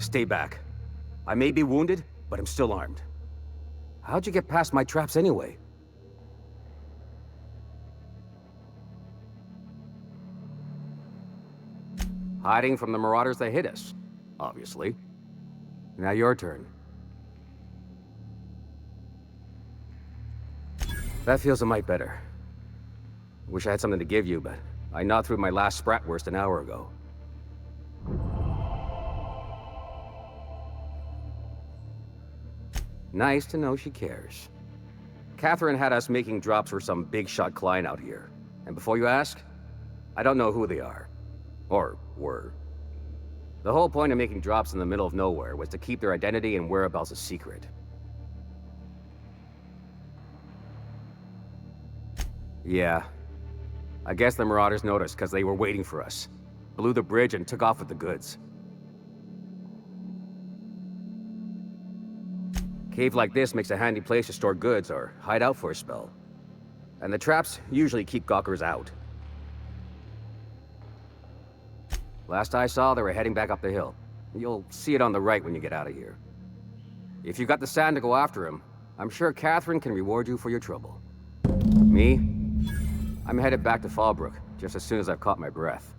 Stay back. I may be wounded, but I'm still armed. How'd you get past my traps anyway? Hiding from the marauders that hit us, obviously. Now your turn. That feels a mite better. Wish I had something to give you, but I gnawed through my last Spratwurst an hour ago. Nice to know she cares. Catherine had us making drops for some big-shot client out here. And before you ask, I don't know who they are. Or were. The whole point of making drops in the middle of nowhere was to keep their identity and whereabouts a secret. Yeah. I guess the marauders noticed because they were waiting for us. Blew the bridge and took off with the goods. Cave like this makes a handy place to store goods or hide out for a spell. And the traps usually keep gawkers out. Last I saw, they were heading back up the hill. You'll see it on the right when you get out of here. If you've got the sand to go after him, I'm sure Catherine can reward you for your trouble. Me? I'm headed back to Fallbrook, just as soon as I've caught my breath.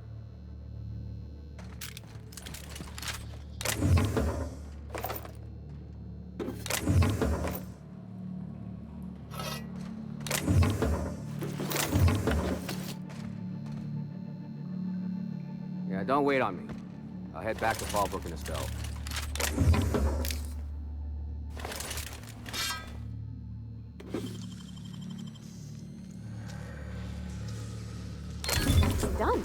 Yeah, don't wait on me. I'll head back to Fallbrook in a spell. It's done.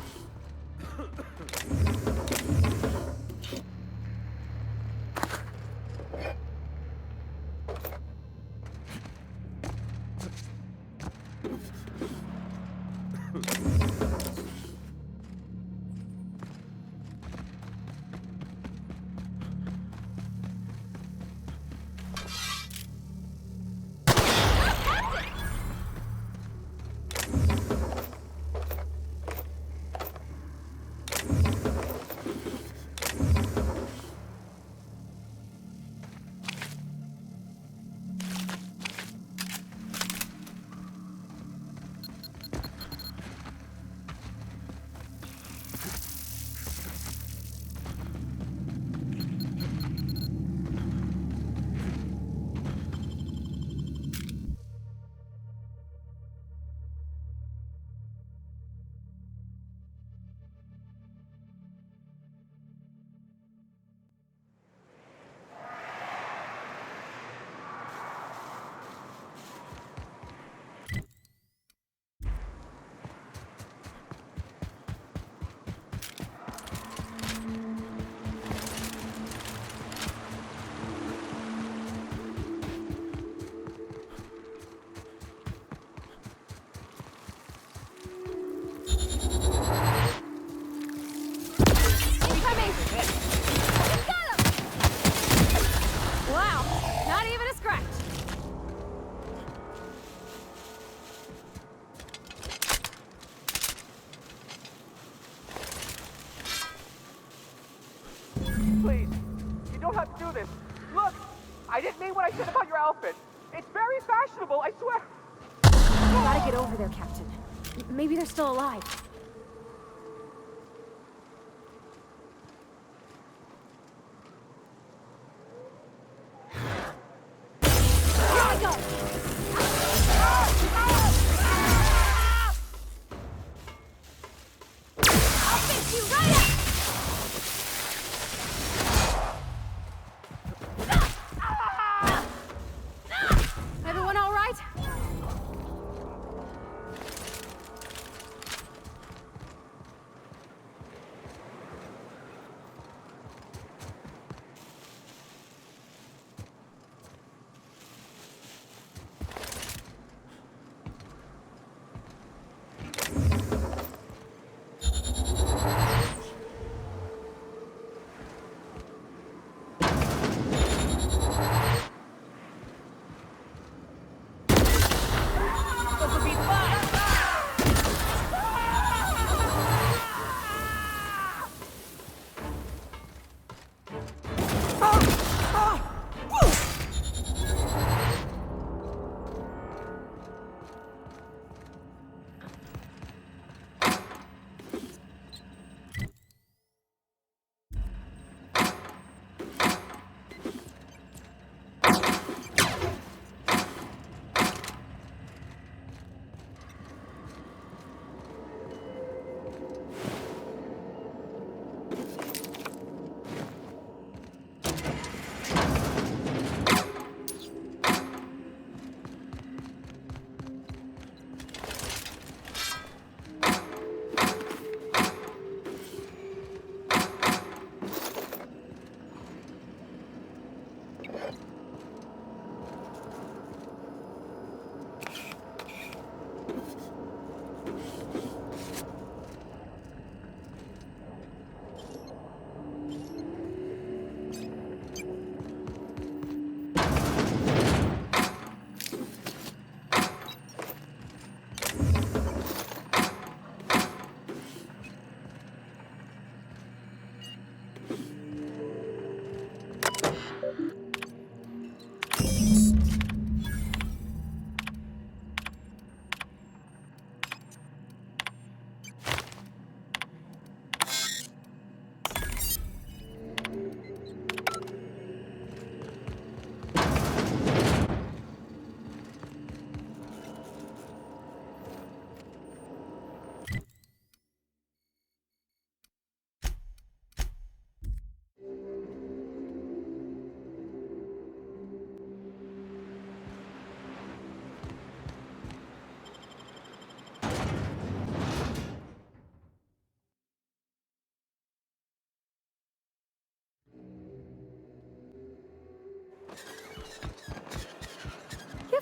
Please, you don't have to do this. Look, I didn't mean what I said about your outfit. It's very fashionable, I swear. We gotta get over there, Captain. Maybe they're still alive. Here I go! I'll fix you right up! Everyone all right?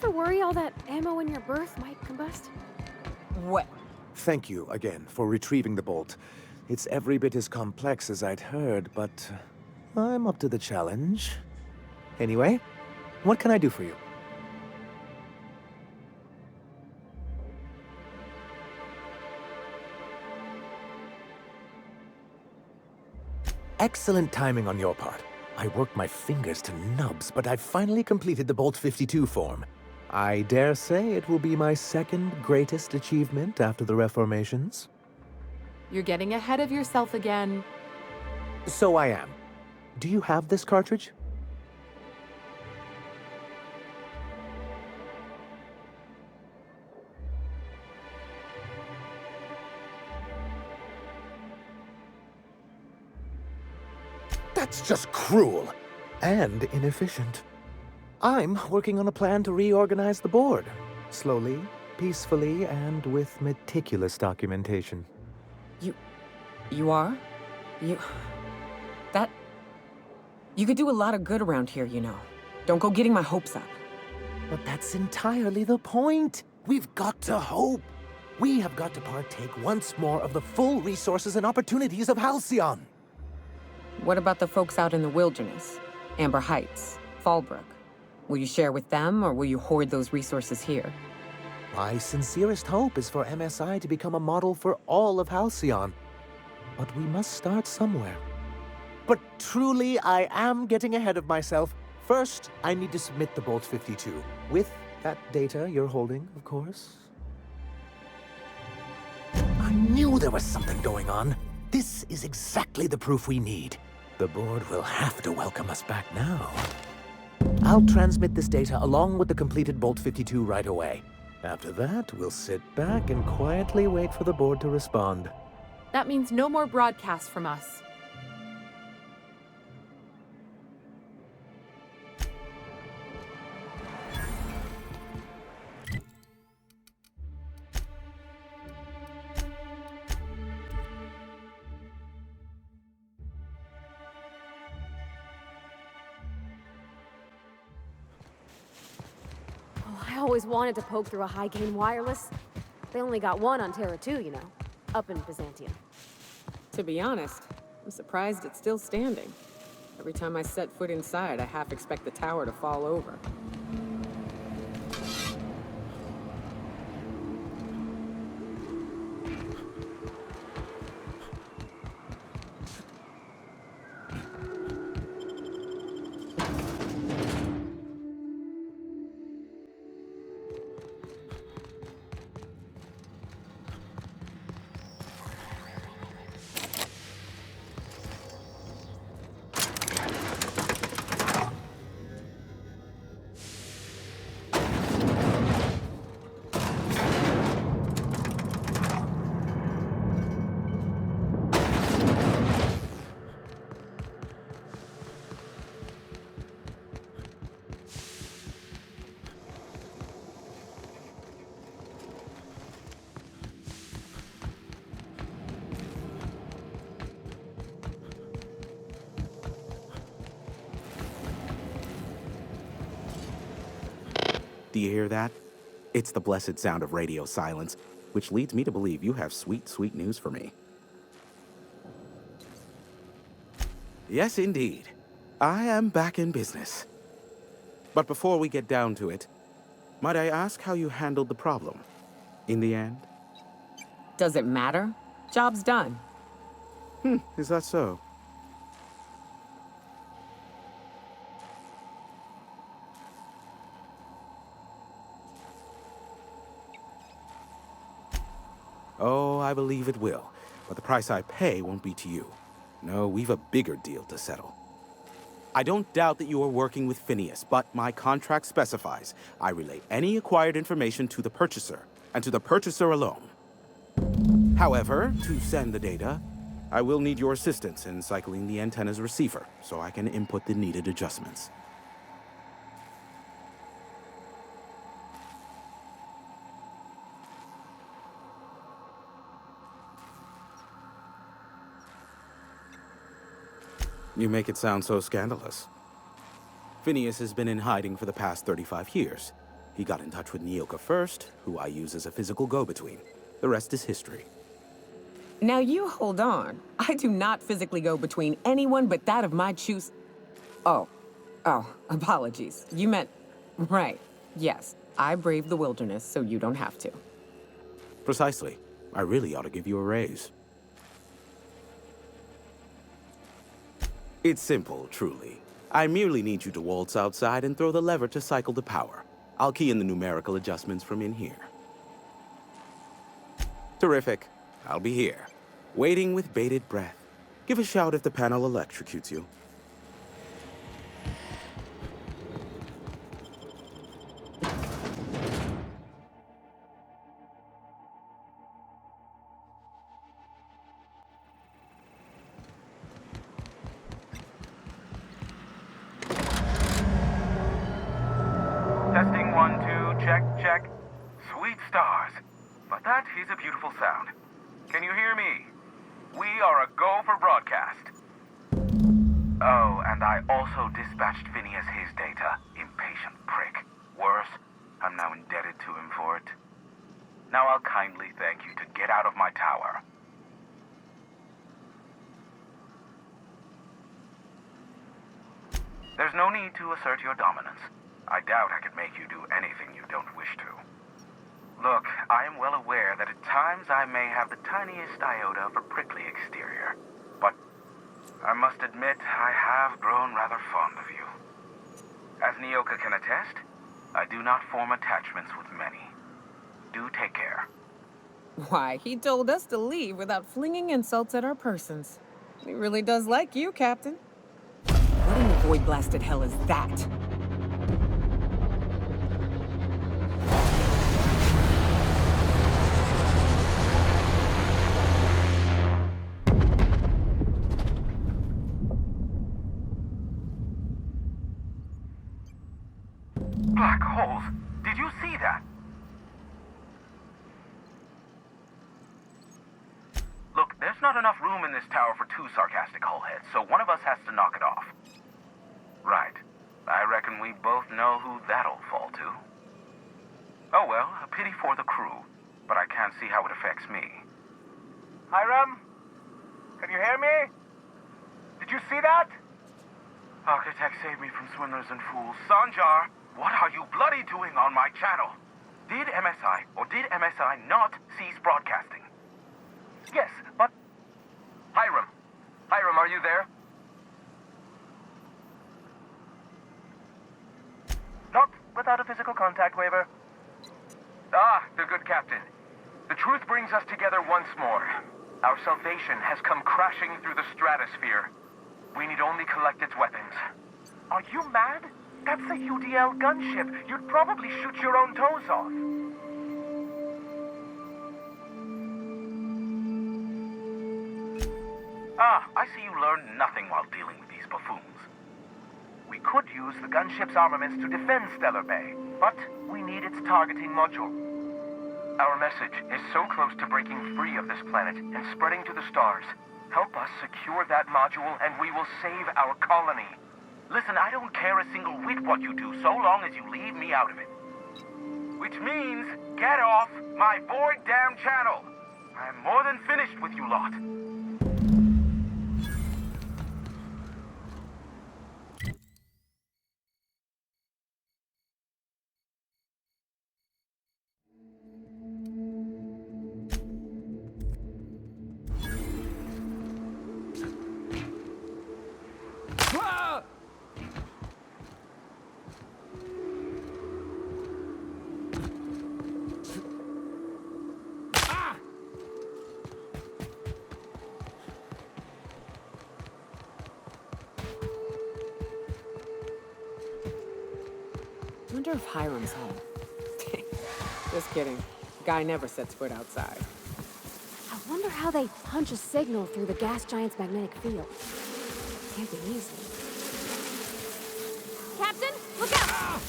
ever worry all that ammo in your berth might combust? What? Thank you again for retrieving the bolt. It's every bit as complex as I'd heard, but I'm up to the challenge. Anyway, what can I do for you? Excellent timing on your part. I worked my fingers to nubs, but I've finally completed the Bolt 52 form. I dare say it will be my second greatest achievement after the Reformations. You're getting ahead of yourself again. So I am. Do you have this cartridge? That's just cruel and inefficient. I'm working on a plan to reorganize the board. Slowly, peacefully, and with meticulous documentation. You are? You could do a lot of good around here, you know. Don't go getting my hopes up. But that's entirely the point. We've got to hope. We have got to partake once more of the full resources and opportunities of Halcyon. What about the folks out in the wilderness? Amber Heights, Fallbrook. Will you share with them, or will you hoard those resources here? My sincerest hope is for MSI to become a model for all of Halcyon. But we must start somewhere. But truly, I am getting ahead of myself. First, I need to submit the Bolt 52. With that data you're holding, of course. I knew there was something going on. This is exactly the proof we need. The board will have to welcome us back now. I'll transmit this data along with the completed Bolt 52 right away. After that, we'll sit back and quietly wait for the board to respond. That means no more broadcasts from us. Oh, I always wanted to poke through a high-gain wireless. They only got one on Terra 2, you know, up in Byzantium. To be honest, I'm surprised it's still standing. Every time I set foot inside, I half expect the tower to fall over. Do you hear that? It's the blessed sound of radio silence, which leads me to believe you have sweet, sweet news for me. Yes, indeed. I am back in business. But before we get down to it, might I ask how you handled the problem? In the end? Does it matter? Job's done. Is that so? Oh, I believe it will. But the price I pay won't be to you. No, we've a bigger deal to settle. I don't doubt that you are working with Phineas, but my contract specifies I relay any acquired information to the purchaser, and to the purchaser alone. However, to send the data, I will need your assistance in cycling the antenna's receiver, so I can input the needed adjustments. You make it sound so scandalous. Phineas has been in hiding for the past 35 years. He got in touch with Nyoka first, who I use as a physical go-between. The rest is history. Now you hold on. I do not physically go between anyone but that of my choose. Oh, apologies. You meant, right. Yes, I braved the wilderness, so you don't have to. Precisely. I really ought to give you a raise. It's simple, truly. I merely need you to waltz outside and throw the lever to cycle the power. I'll key in the numerical adjustments from in here. Terrific. I'll be here, waiting with bated breath. Give a shout if the panel electrocutes you. Testing 1, 2, check, check. Sweet stars. But that is a beautiful sound. Can you hear me? We are a go for broadcast. Oh, and I also dispatched Phineas his data. Impatient prick. Worse, I'm now indebted to him for it. Now I'll kindly thank you to get out of my tower. There's no need to assert your dominance. I doubt I could make you do anything you don't wish to. Look, I am well aware that at times I may have the tiniest iota of a prickly exterior, but I must admit I have grown rather fond of you. As Nyoka can attest, I do not form attachments with many. Do take care. Why, he told us to leave without flinging insults at our persons. He really does like you, Captain. What in the void-blasted hell is that? Black holes! Did you see that? Look, there's not enough room in this tower for 2 sarcastic hullheads, so one of us has to knock it off. Right. I reckon we both know who that'll fall to. Oh well, a pity for the crew, but I can't see how it affects me. Hiram? Can you hear me? Did you see that? Architect, save me from swindlers and fools. Sanjar, what are you bloody doing on my channel? Did MSI or did MSI not cease broadcasting? Yes, but... Hiram. Hiram, are you there? Not without a physical contact waiver. Ah, the good captain. The truth brings us together once more. Our salvation has come crashing through the stratosphere. We need only collect its weapons. Are you mad? That's a UDL gunship. You'd probably shoot your own toes off. Ah, I see you learned nothing while dealing with these buffoons. We could use the gunship's armaments to defend Stellar Bay, but we need its targeting module. Our message is so close to breaking free of this planet and spreading to the stars. Help us secure that module and we will save our colony. Listen, I don't care a single whit what you do, so long as you leave me out of it. Which means, get off my void damn channel! I'm more than finished with you lot. Wonder if Hiram's home. Just kidding. Guy never sets foot outside. I wonder how they punch a signal through the gas giant's magnetic field. Can't be easy. Captain, look out!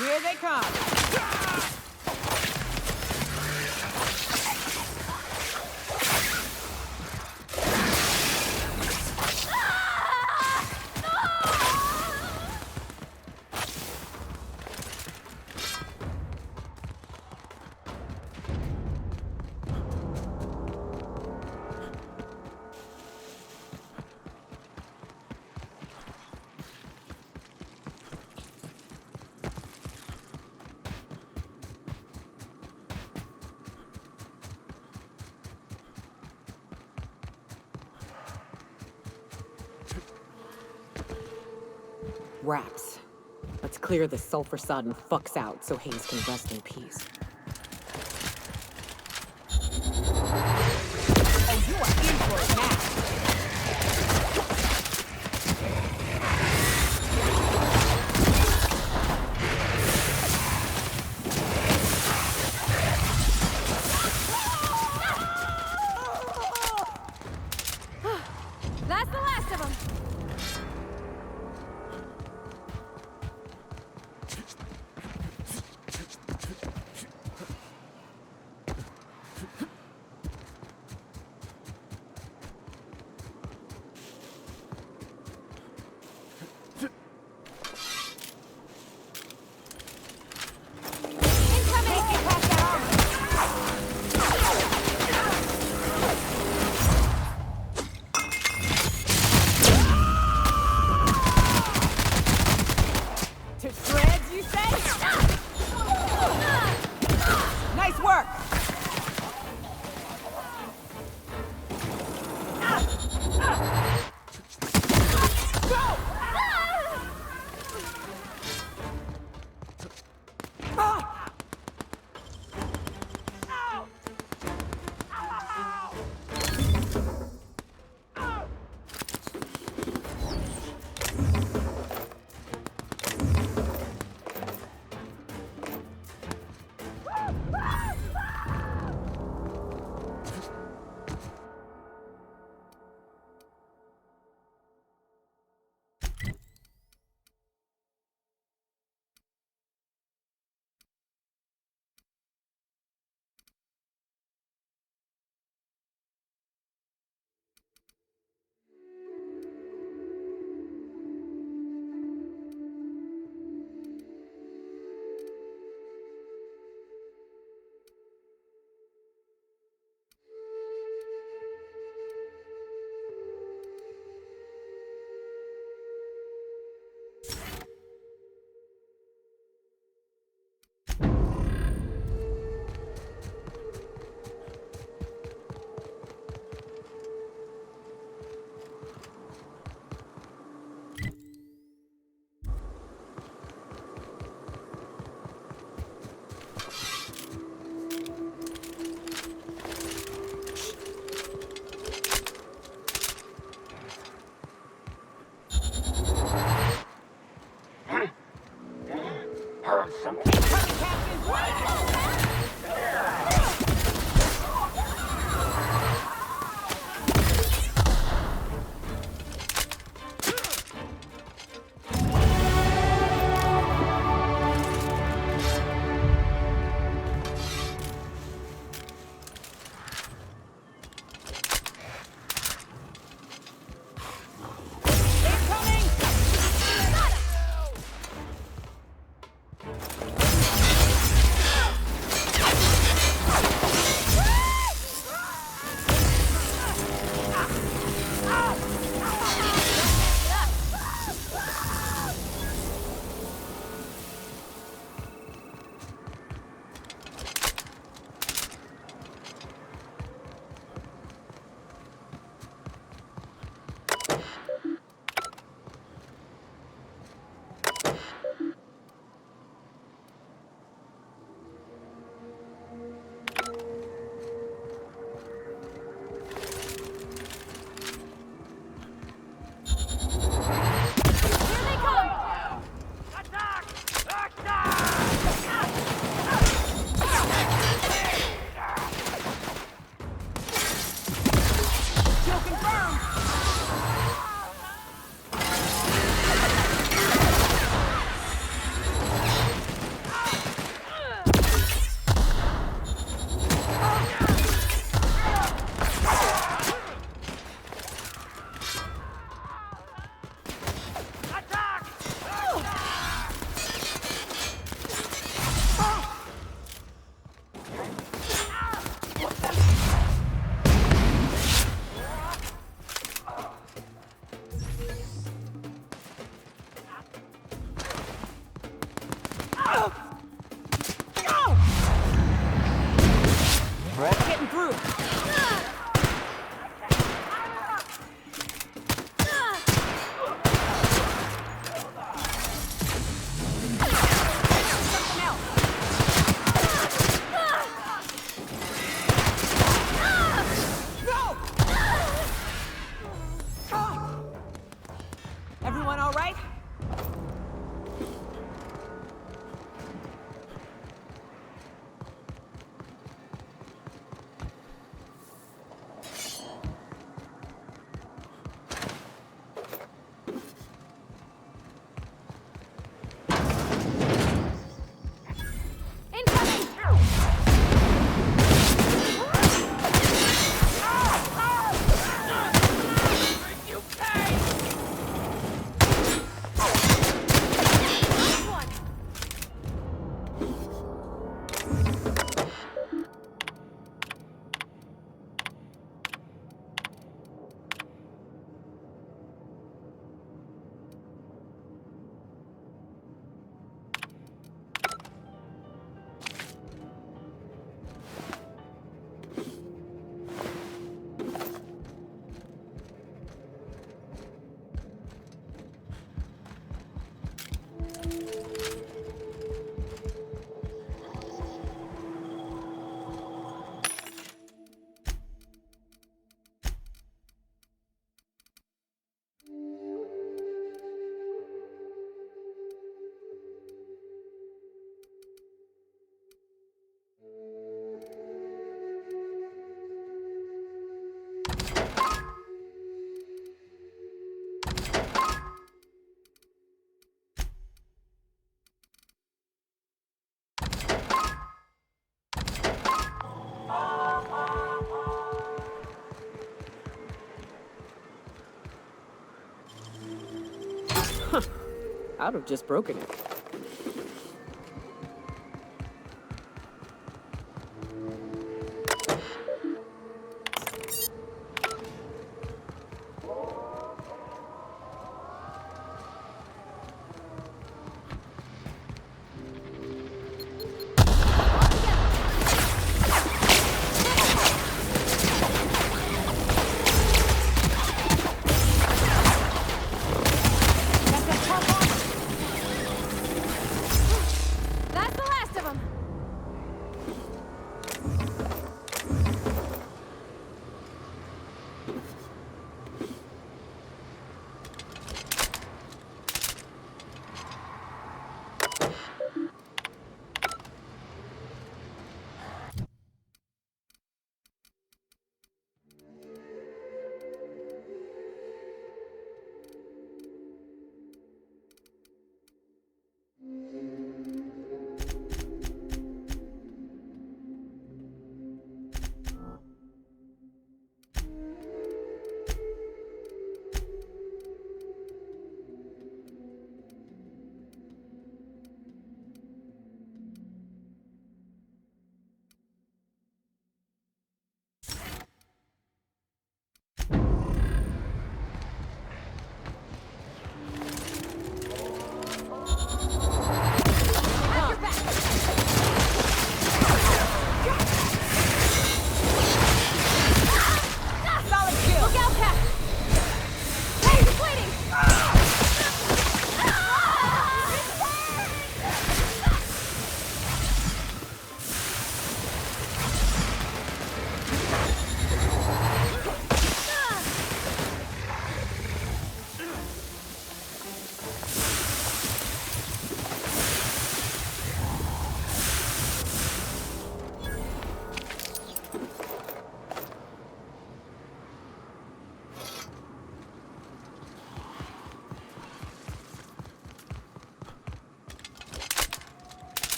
Here they come. Wraps. Let's clear this sulfur-sodden fucks out so Hayes can rest in peace. Oh, you are in for it now! That's the last of them. Getting through. Everyone all right? I'd have just broken it. That's the last of them.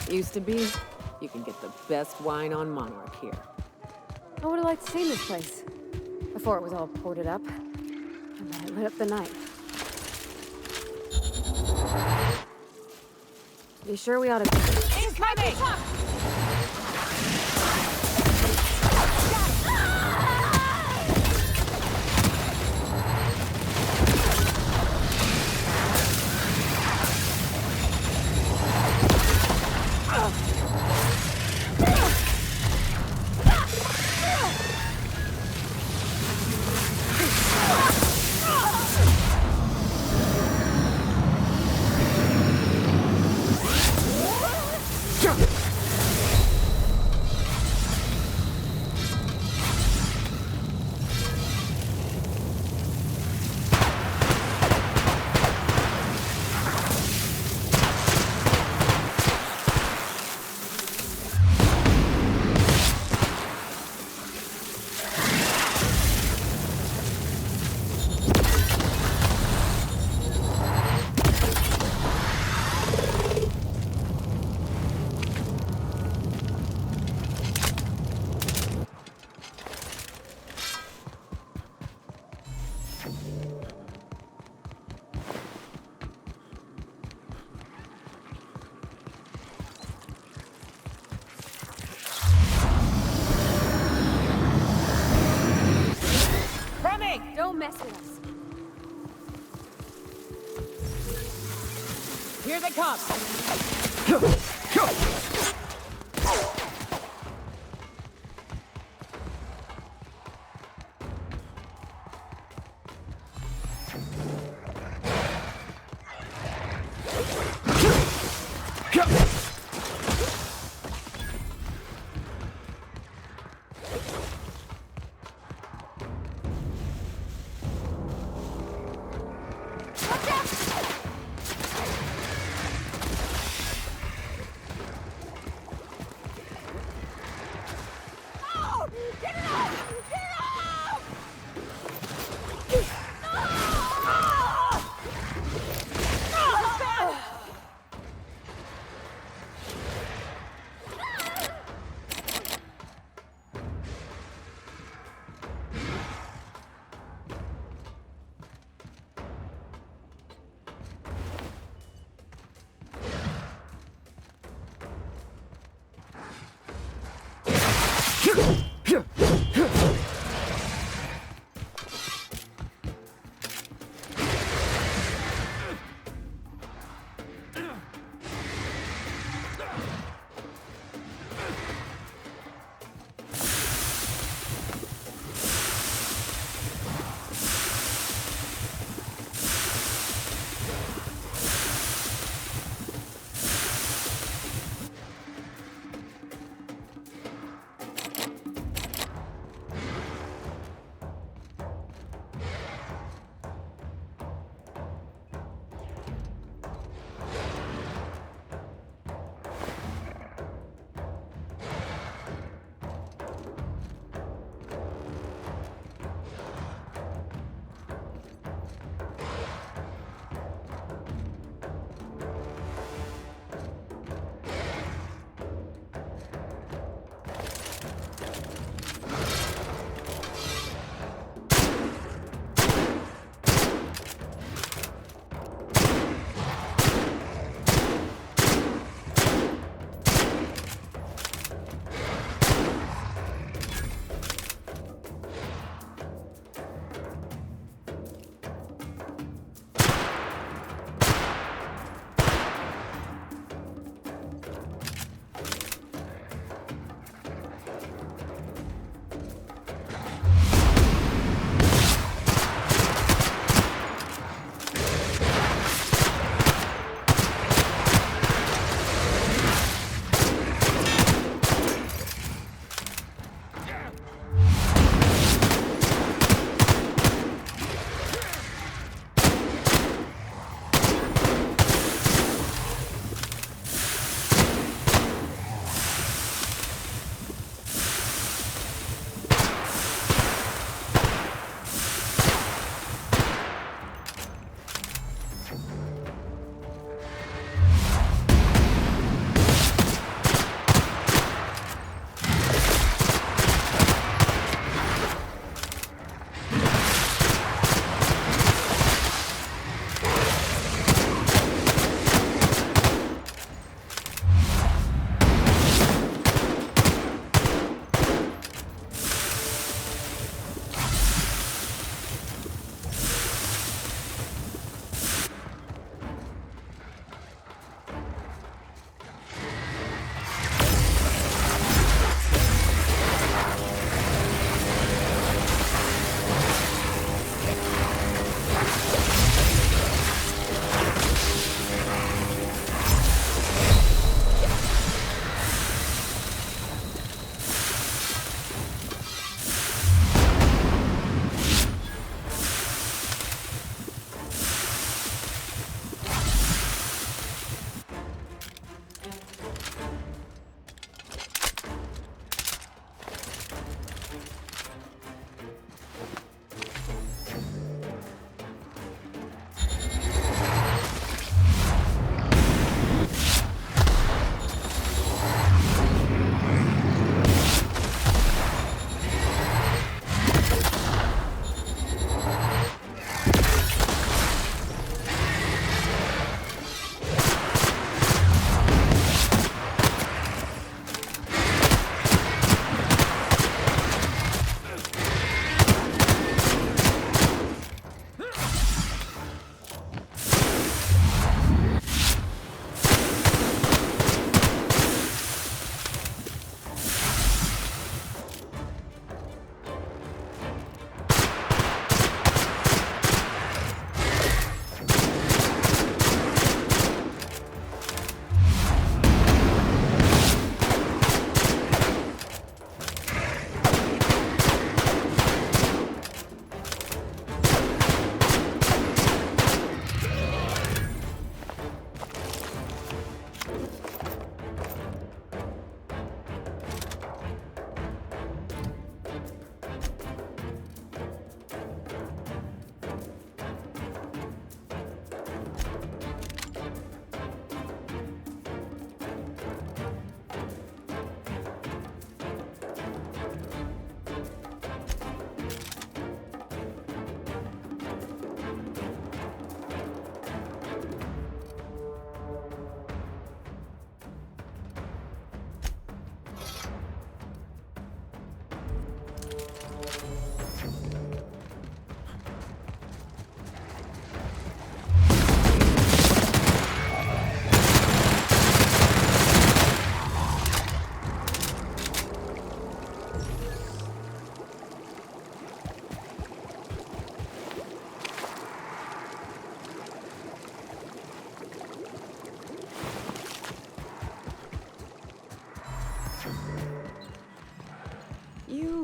Used to be, you can get the best wine on Monarch here. I would have liked to see this place before it was all ported up. And then it lit up the night. Be sure we ought to. Incoming! Don't mess with us. Here they come! Get it off!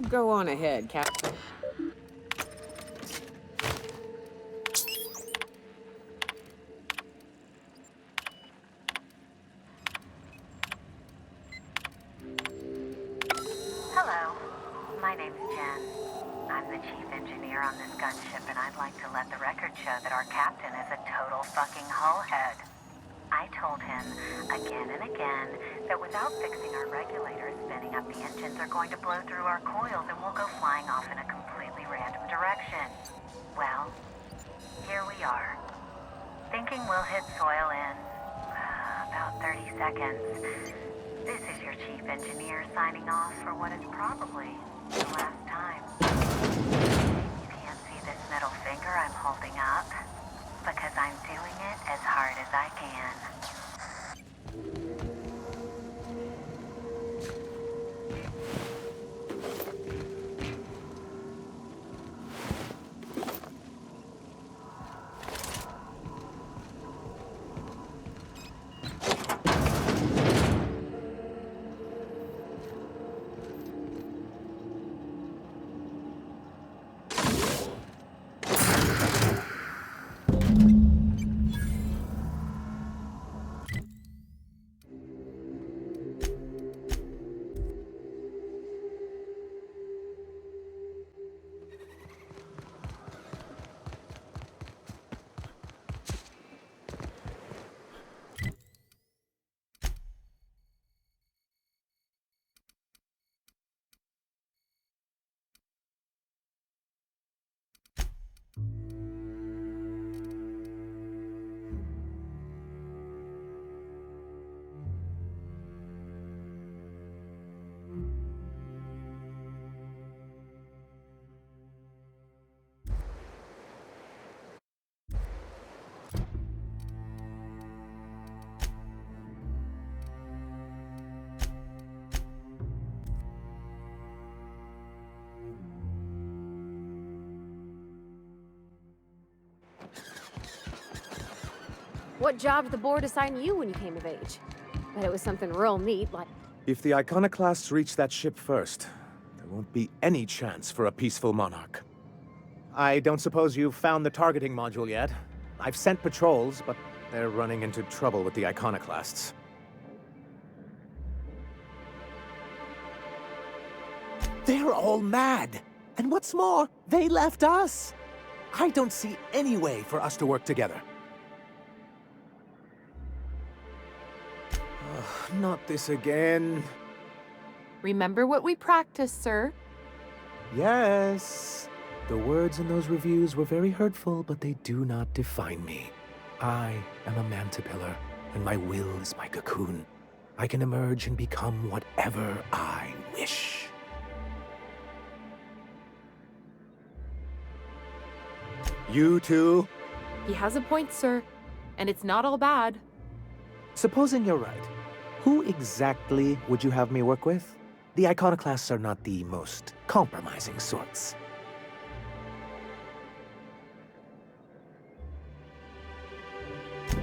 Go on ahead, Captain. Hello, my name's Jen. I'm the chief engineer on this gunship, and I'd like to let the record show that our captain is a total fucking hullhead. I told him again and again that without fixing our regulators, spinning up the engines are going to blow through our coils and we'll go flying off in a completely random direction. Well, here we are. Thinking we'll hit soil in about 30 seconds. This is your chief engineer signing off for what is probably the last time. You can't see this middle finger I'm holding up because I'm doing it as hard as I can. What job did the board assign you when you came of age? Bet it was something real neat, like... If the iconoclasts reach that ship first, there won't be any chance for a peaceful monarch. I don't suppose you've found the targeting module yet. I've sent patrols, but they're running into trouble with the iconoclasts. They're all mad! And what's more, they left us! I don't see any way for us to work together. Not this again. Remember what we practiced, sir. Yes. The words in those reviews were very hurtful, but they do not define me. I am a mantipillar, and my will is my cocoon. I can emerge and become whatever I wish. You too? He has a point, sir. And it's not all bad. Supposing you're right, who exactly would you have me work with? The iconoclasts are not the most compromising sorts.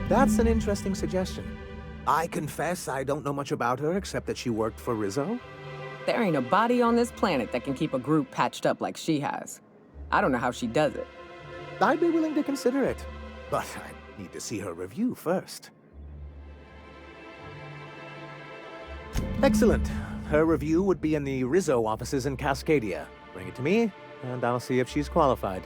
That's an interesting suggestion. I confess I don't know much about her except that she worked for Rizzo. There ain't a body on this planet that can keep a group patched up like she has. I don't know how she does it. I'd be willing to consider it, but I need to see her review first. Excellent. Her review would be in the Rizzo offices in Cascadia. Bring it to me, and I'll see if she's qualified.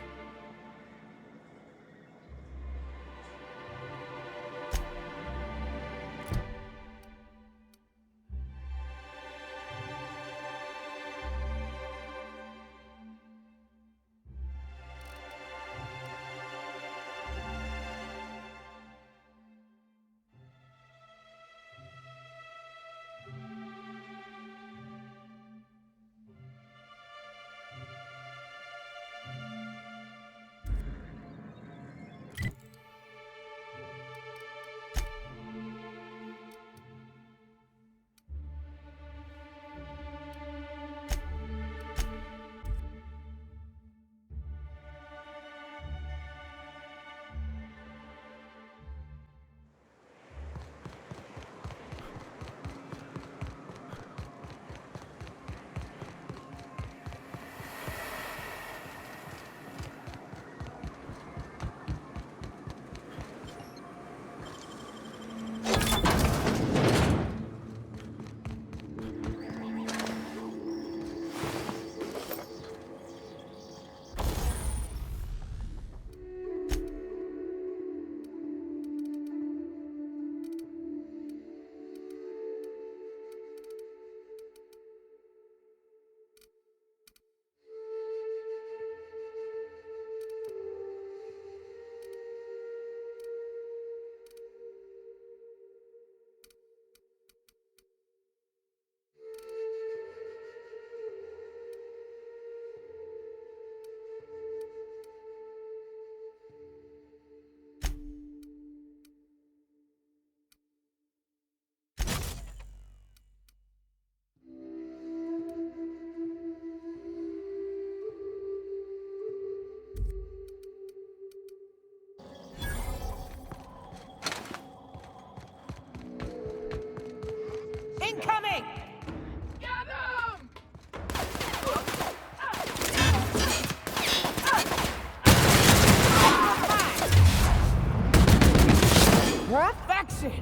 Shit.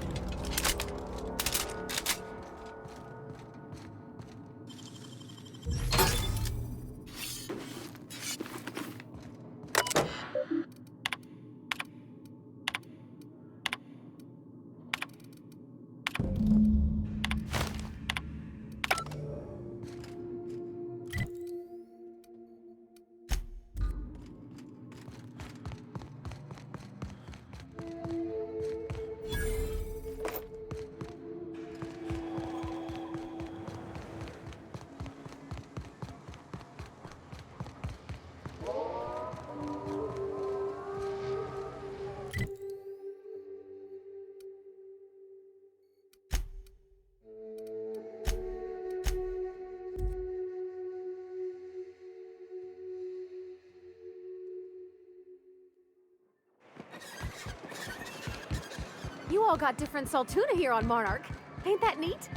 You all got different Saltuna here on Monarch. Ain't that neat?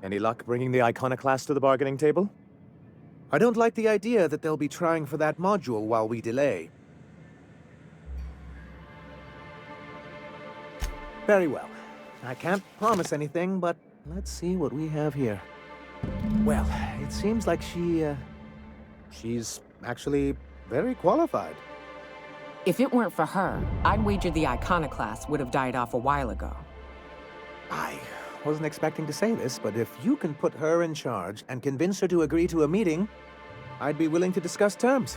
Any luck bringing the iconoclast to the bargaining table? I don't like the idea that they'll be trying for that module while we delay. Very well. I can't promise anything, but let's see what we have here. Well, it seems like she's actually very qualified. If it weren't for her, I'd wager the iconoclast would have died off a while ago. I wasn't expecting to say this, but if you can put her in charge and convince her to agree to a meeting, I'd be willing to discuss terms.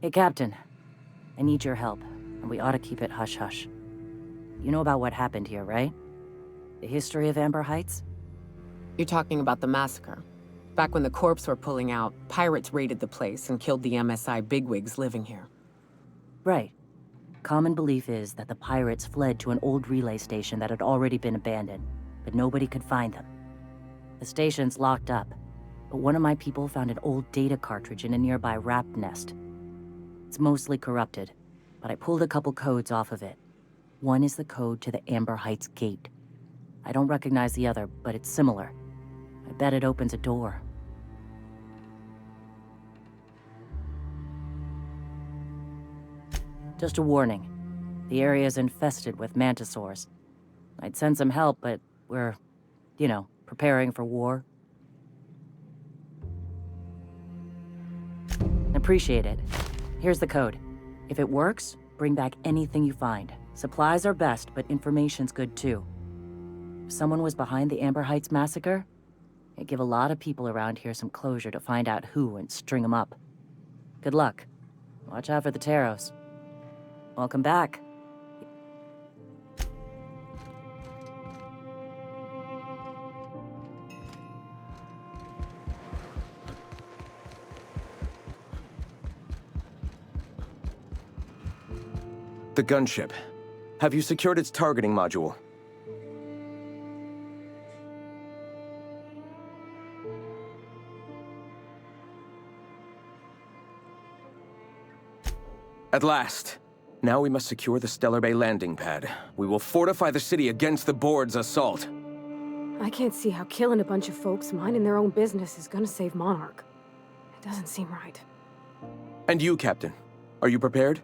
Hey, Captain. I need your help, and we ought to keep it hush-hush. You know about what happened here, right? The history of Amber Heights? You're talking about the massacre. Back when the corps were pulling out, pirates raided the place and killed the MSI bigwigs living here. Right. Common belief is that the pirates fled to an old relay station that had already been abandoned, but nobody could find them. The station's locked up, but one of my people found an old data cartridge in a nearby rat nest. It's mostly corrupted, but I pulled a couple codes off of it. One is the code to the Amber Heights gate. I don't recognize the other, but it's similar. I bet it opens a door. Just a warning. The area is infested with mantisaurs. I'd send some help, but we're, preparing for war. Appreciate it. Here's the code. If it works, bring back anything you find. Supplies are best, but information's good too. If someone was behind the Amber Heights massacre, it'd give a lot of people around here some closure to find out who and string them up. Good luck. Watch out for the Taros. Welcome back. The gunship. Have you secured its targeting module? At last. Now we must secure the Stellar Bay landing pad. We will fortify the city against the Board's assault. I can't see how killing a bunch of folks minding their own business is gonna save Monarch. It doesn't seem right. And you, Captain. Are you prepared?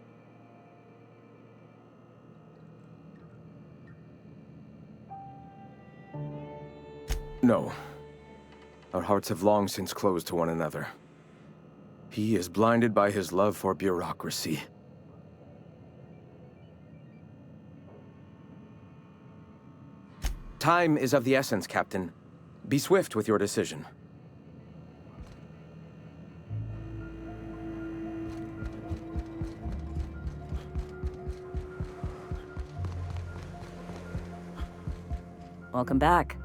No. Our hearts have long since closed to one another. He is blinded by his love for bureaucracy. Time is of the essence, Captain. Be swift with your decision. Welcome back.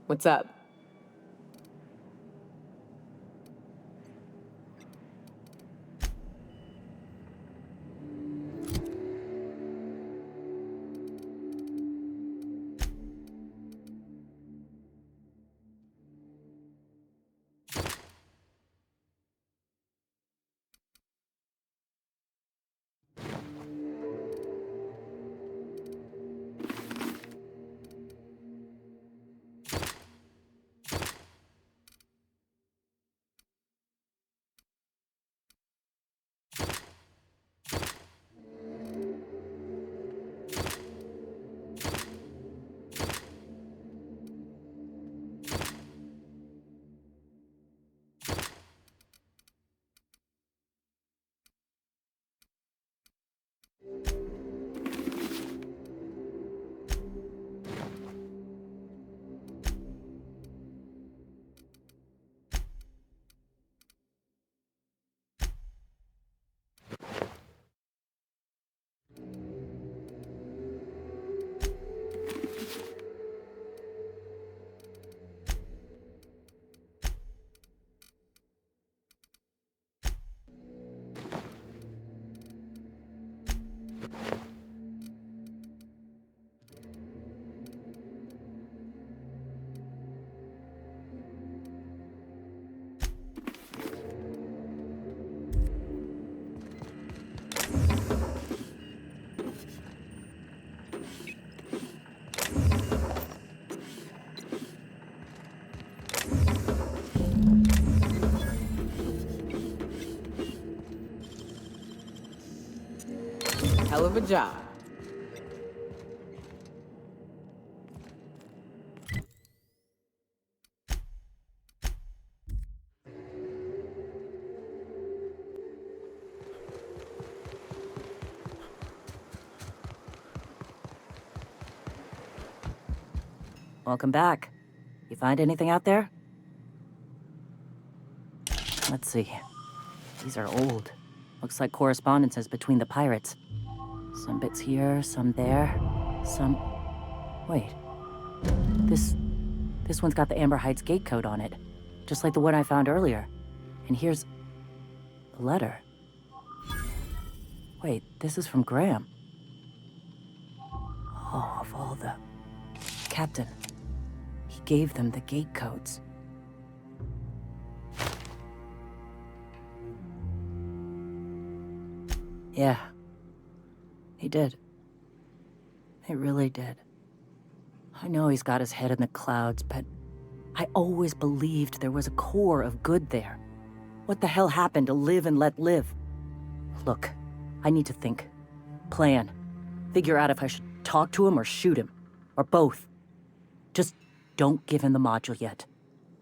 What's up? Hell of a job. Welcome back. You find anything out there? Let's see. These are old. Looks like correspondences between the pirates. Some bits here, some there, some... Wait. This one's got the Amber Heights gate code on it, just like the one I found earlier. And here's a letter. Wait, this is from Graham. Oh, of all the... Captain. He gave them the gate codes. Yeah. He did. He really did. I know he's got his head in the clouds, but I always believed there was a core of good there. What the hell happened to live and let live? Look, I need to think. Plan. Figure out if I should talk to him or shoot him. Or both. Just don't give him the module yet.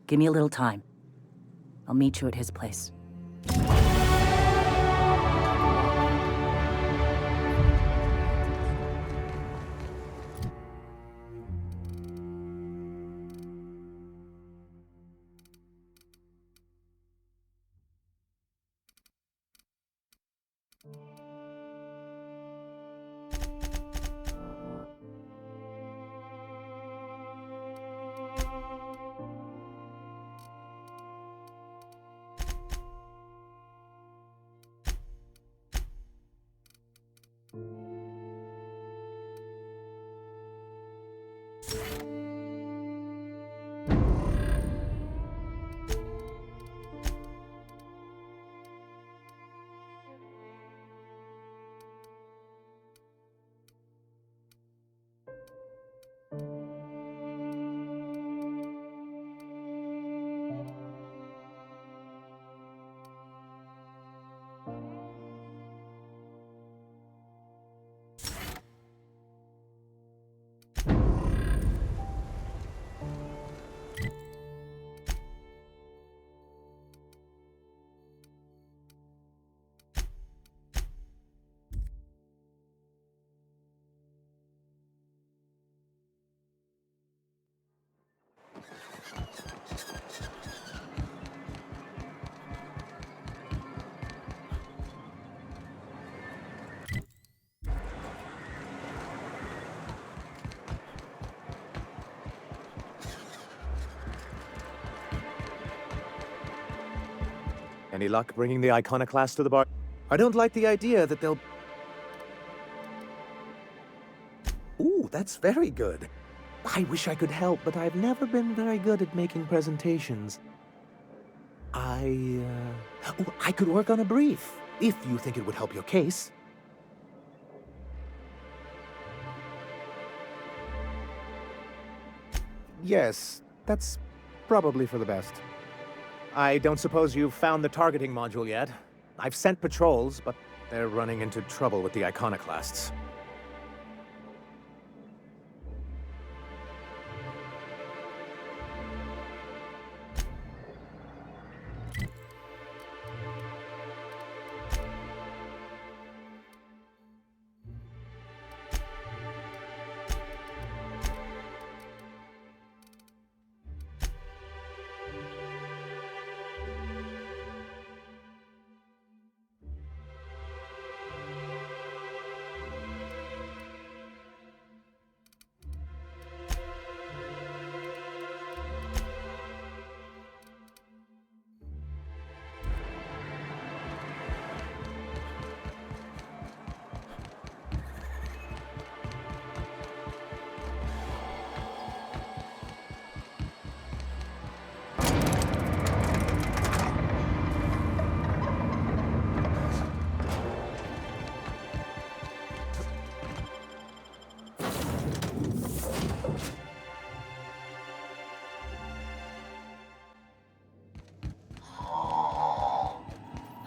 Give me a little time. I'll meet you at his place. Any luck bringing the iconoclast to the bar? I don't like the idea that they'll... Ooh, that's very good. I wish I could help, but I've never been very good at making presentations. Oh, I could work on a brief, if you think it would help your case. Yes, that's probably for the best. I don't suppose you've found the targeting module yet. I've sent patrols, but they're running into trouble with the iconoclasts.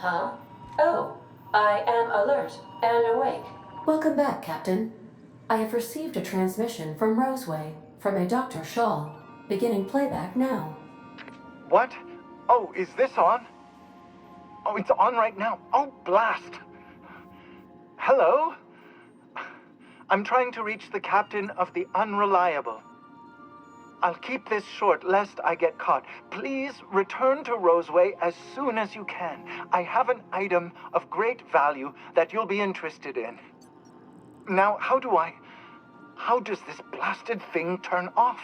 Huh? Oh, I am alert and awake. Welcome back, Captain. I have received a transmission from Roseway, from a Dr. Shaw. Beginning playback now. What? Oh, is this on? Oh, it's on right now. Oh, blast. Hello? I'm trying to reach the captain of the Unreliable. I'll keep this short, lest I get caught. Please return to Roseway as soon as you can. I have an item of great value that you'll be interested in. Now, how does this blasted thing turn off?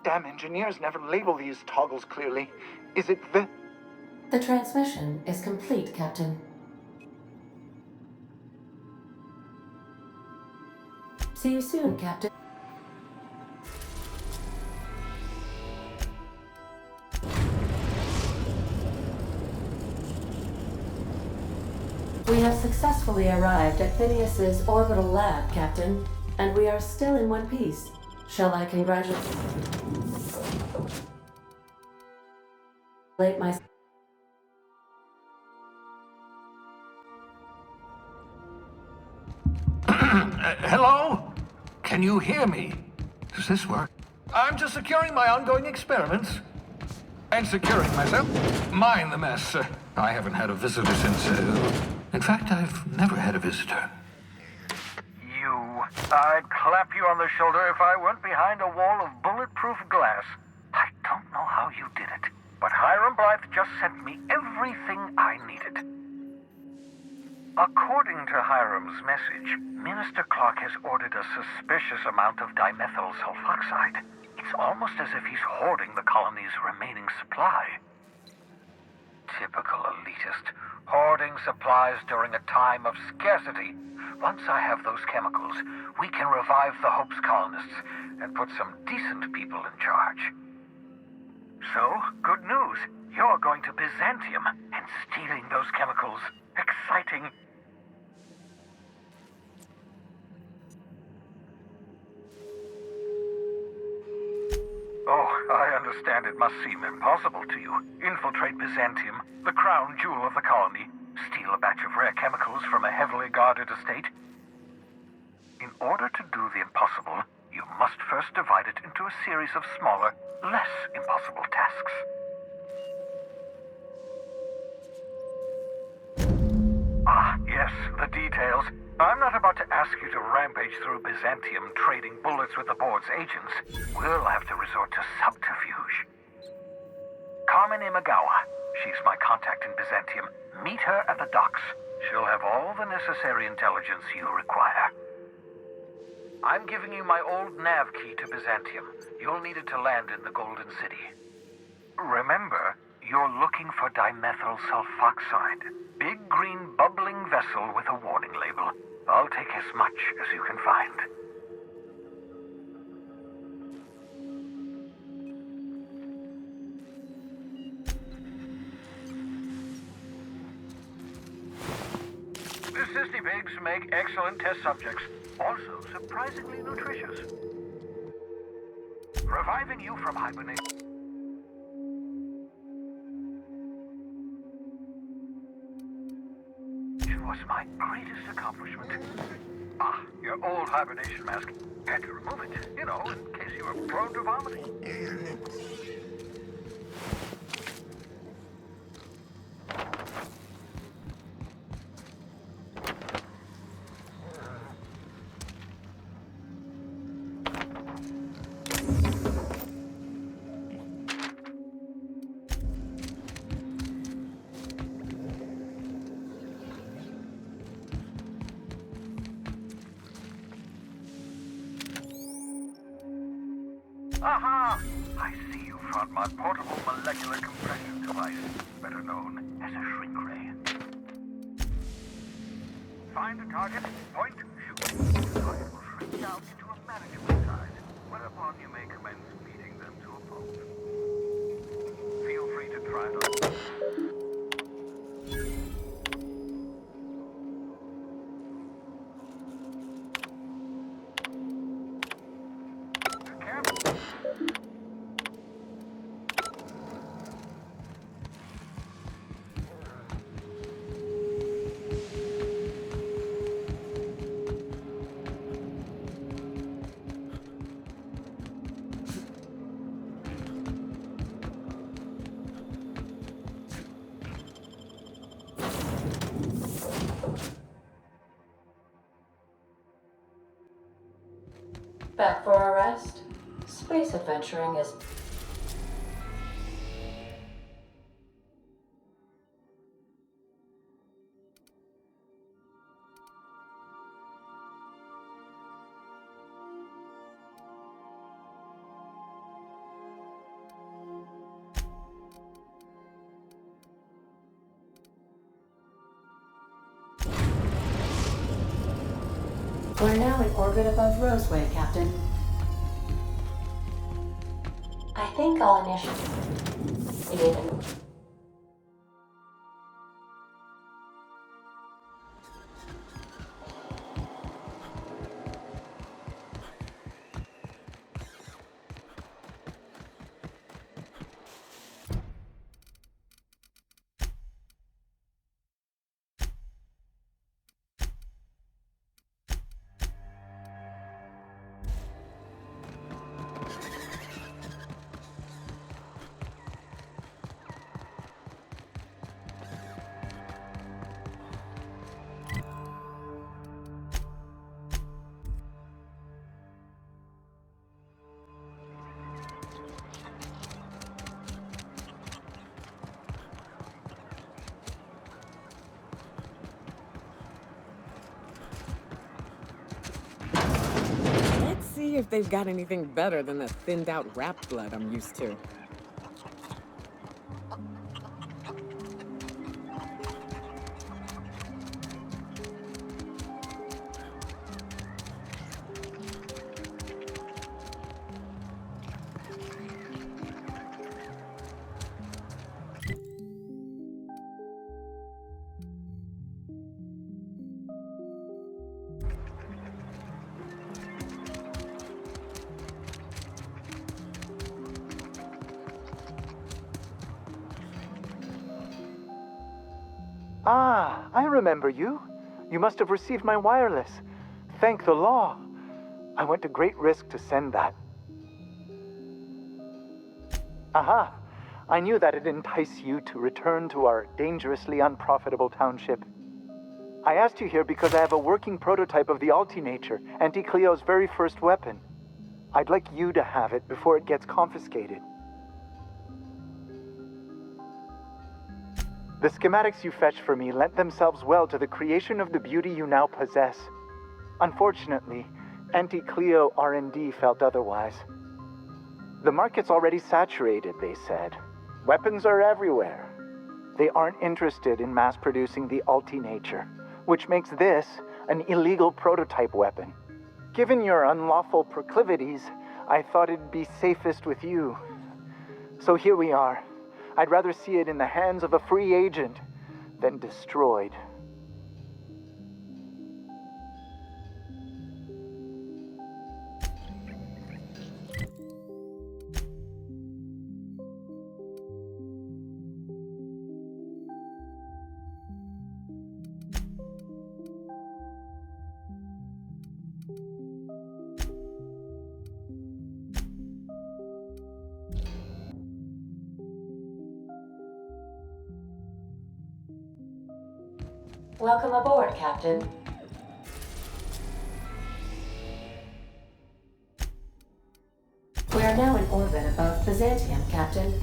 Damn engineers never label these toggles clearly. Is it the... The transmission is complete, Captain. See you soon, Captain. We have successfully arrived at Phineas's orbital lab, Captain, and we are still in one piece. Shall I congratulate my... Hello? Can you hear me? Does this work? I'm just securing my ongoing experiments. And securing myself. Mind the mess. I haven't had a visitor since... in fact, I've never had a visitor. I'd clap you on the shoulder if I weren't behind a wall of bulletproof glass. I don't know how you did it, but Hiram Blythe just sent me everything I needed. According to Hiram's message, Minister Clark has ordered a suspicious amount of dimethyl sulfoxide. It's almost as if he's hoarding the colony's remaining supply. Typical elitist, hoarding supplies during a time of scarcity. Once I have those chemicals, we can revive the Hope's colonists and put some decent people in charge. So, good news. You're going to Byzantium and stealing those chemicals. Exciting. Oh, I understand it must seem impossible to you. Infiltrate Byzantium, the crown jewel of the colony, steal a batch of rare chemicals from a heavily guarded estate. In order to do the impossible, you must first divide it into a series of smaller, less impossible tasks. Ah, yes, the details. I'm not about to ask you to rampage through Byzantium trading bullets with the board's agents. We'll have to resort to subterfuge. Carmen Imagawa. She's my contact in Byzantium. Meet her at the docks. She'll have all the necessary intelligence you require. I'm giving you my old nav key to Byzantium. You'll need it to land in the Golden City. Remember, You're looking for dimethyl sulfoxide. Big green bubbling vessel with a warning label. I'll take as much as you can find. The sissy pigs make excellent test subjects. Also surprisingly nutritious. Reviving you from hibernation was my greatest accomplishment. Ah, your old hibernation mask. Had to remove it, you know, in case you were prone to vomiting. Aha! I see you found my portable molecular compression device, better known as a shrink ray. Find a target, point, shoot. The target will shrink down into a manageable size, whereupon you may commence feeding them to a pulp. Feel free to try it on. Back for a rest? Space adventuring is... We're now in orbit above Roseway, Captain. I think I'll initiate... See if they've got anything better than the thinned out rat blood I'm used to. Ah, I remember you. You must have received my wireless. Thank the law. I went to great risk to send that. Aha! I knew that it'd entice you to return to our dangerously unprofitable township. I asked you here because I have a working prototype of the Altinature, Auntie Cleo's very first weapon. I'd like you to have it before it gets confiscated. The schematics you fetched for me lent themselves well to the creation of the beauty you now possess. Unfortunately, Auntie Cleo R&D felt otherwise. The market's already saturated, they said. Weapons are everywhere. They aren't interested in mass producing the Alti-Nature, which makes this an illegal prototype weapon. Given your unlawful proclivities, I thought it'd be safest with you. So here we are. I'd rather see it in the hands of a free agent than destroyed. Welcome aboard, Captain. We are now in orbit above Byzantium, Captain.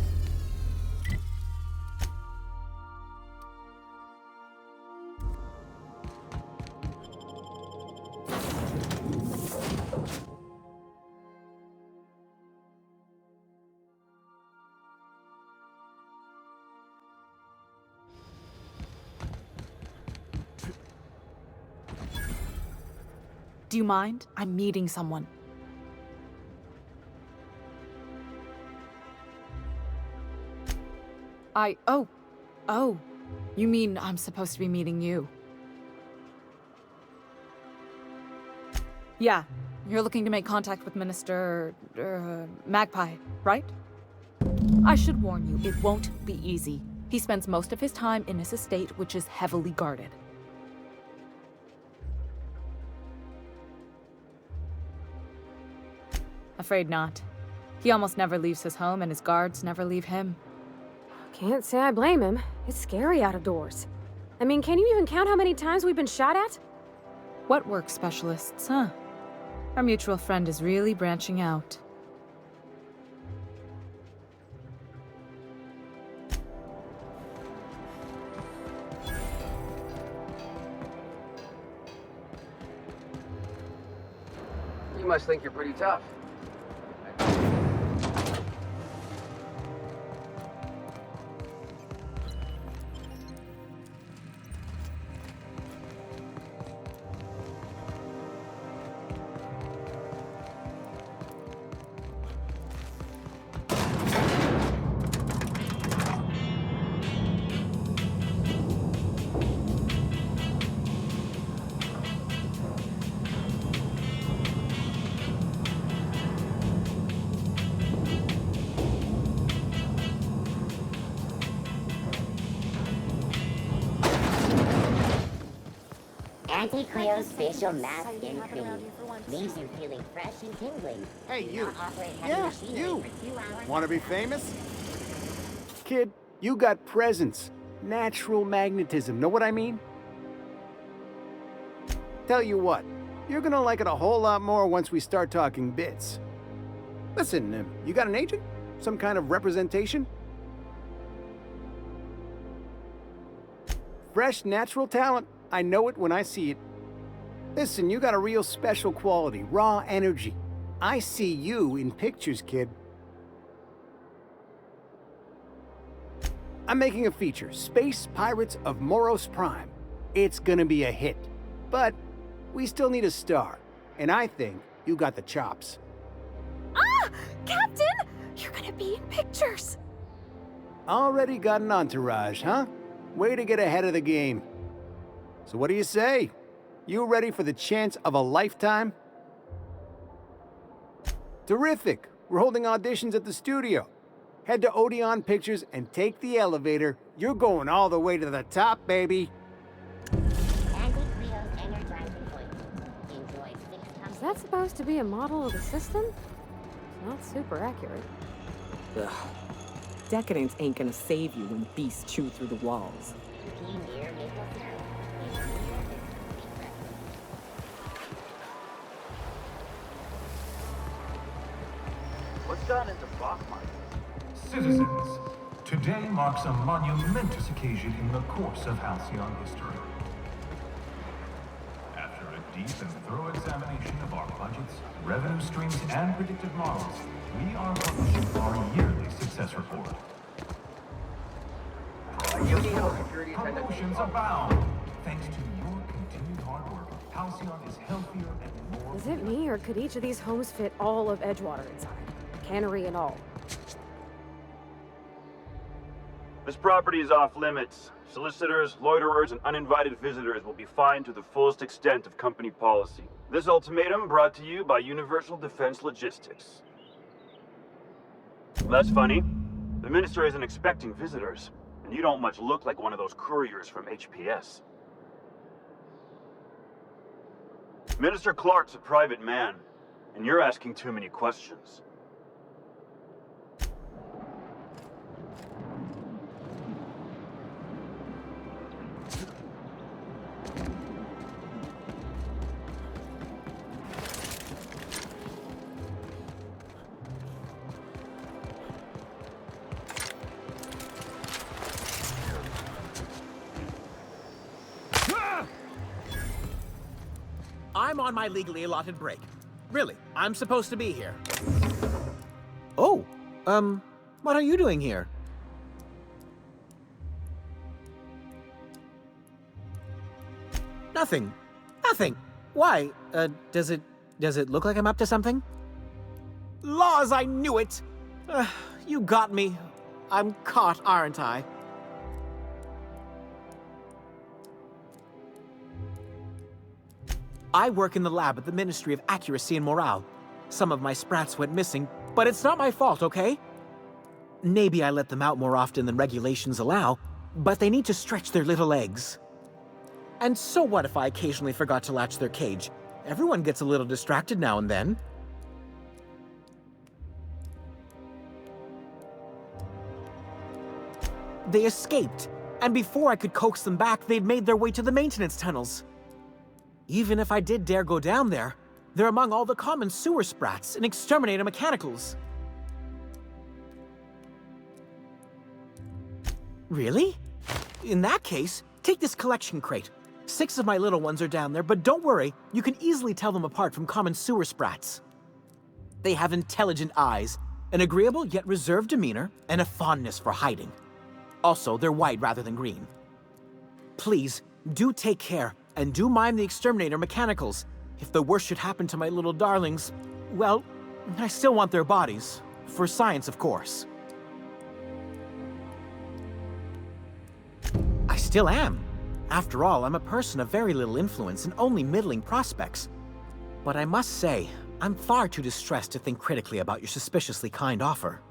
Do you mind? I'm meeting someone. Oh. You mean I'm supposed to be meeting you? Yeah. You're looking to make contact with Minister... Magpie, right? I should warn you, it won't be easy. He spends most of his time in his estate, which is heavily guarded. Afraid not. He almost never leaves his home, and his guards never leave him. Can't say I blame him. It's scary out of doors. I mean, can you even count how many times we've been shot at? What work specialists, huh? Our mutual friend is really branching out. You must think you're pretty tough. Anti-Cleo's facial mask and cream leaves you feeling fresh and tingling. Hey, you. Yeah, You. Want to be famous? Kid, you got presence. Natural magnetism. Know what I mean? Tell you what, you're gonna like it a whole lot more once we start talking bits. Listen, you got an agent? Some kind of representation? Fresh, natural talent. I know it when I see it. Listen, you got a real special quality, raw energy. I see you in pictures, kid. I'm making a feature, Space Pirates of Moros Prime. It's gonna be a hit. But we still need a star, and I think you got the chops. Ah! Captain! You're gonna be in pictures! Already got an entourage, huh? Way to get ahead of the game. So what do you say? You ready for the chance of a lifetime? Terrific! We're holding auditions at the studio. Head to Odeon Pictures and take the elevator. You're going all the way to the top, baby. Is that supposed to be a model of the system? It's not super accurate. Ugh. Decadence ain't gonna save you when beasts chew through the walls. What's done into Bachman? Citizens, today marks a monumentous occasion in the course of Halcyon history. After a deep and thorough examination of our budgets, revenue streams, and predictive models, we are publishing our yearly success report. Promotions abound. Thanks to your continued hard work, Halcyon is healthier and more... Is it me, or could each of these homes fit all of Edgewater inside? Cannery and all. This property is off limits. Solicitors, loiterers, and uninvited visitors will be fined to the fullest extent of company policy. This ultimatum brought to you by Universal Defense Logistics. That's funny. The Minister isn't expecting visitors, and you don't much look like one of those couriers from HPS. Minister Clark's a private man, and you're asking too many questions. I'm on my legally allotted break. Really, I'm supposed to be here. Oh, what are you doing here? Nothing. Nothing. Why? Does it look like I'm up to something? Laws, I knew it! You got me. I'm caught, aren't I? I work in the lab at the Ministry of Accuracy and Morale. Some of my sprats went missing, but it's not my fault, okay? Maybe I let them out more often than regulations allow, but they need to stretch their little legs. And so what if I occasionally forgot to latch their cage? Everyone gets a little distracted now and then. They escaped, and before I could coax them back, they'd made their way to the maintenance tunnels. Even if I did dare go down there, they're among all the common sewer sprats and exterminator mechanicals. Really? In that case, take this collection crate. 6 of my little ones are down there, but don't worry, you can easily tell them apart from common sewer sprats. They have intelligent eyes, an agreeable yet reserved demeanor, and a fondness for hiding. Also, they're white rather than green. Please, do take care. And do mind the exterminator mechanicals. If the worst should happen to my little darlings, well, I still want their bodies. For science, of course. I still am. After all, I'm a person of very little influence and only middling prospects. But I must say, I'm far too distressed to think critically about your suspiciously kind offer.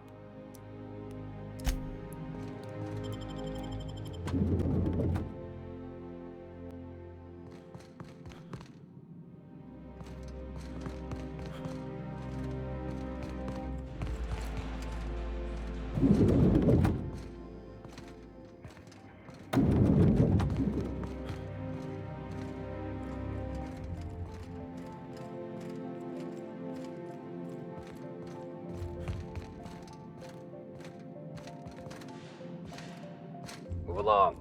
Move along.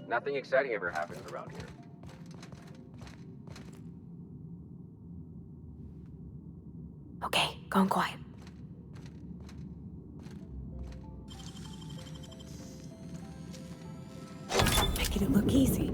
Nothing exciting ever happens around here. Okay, going quiet. Making it look easy.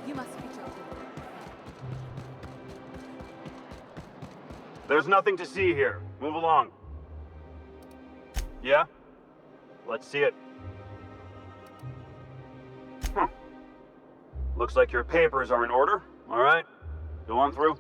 You must be joking. There's nothing to see here. Move along. Yeah? Let's see it. Looks like your papers are in order. All right. Go on through.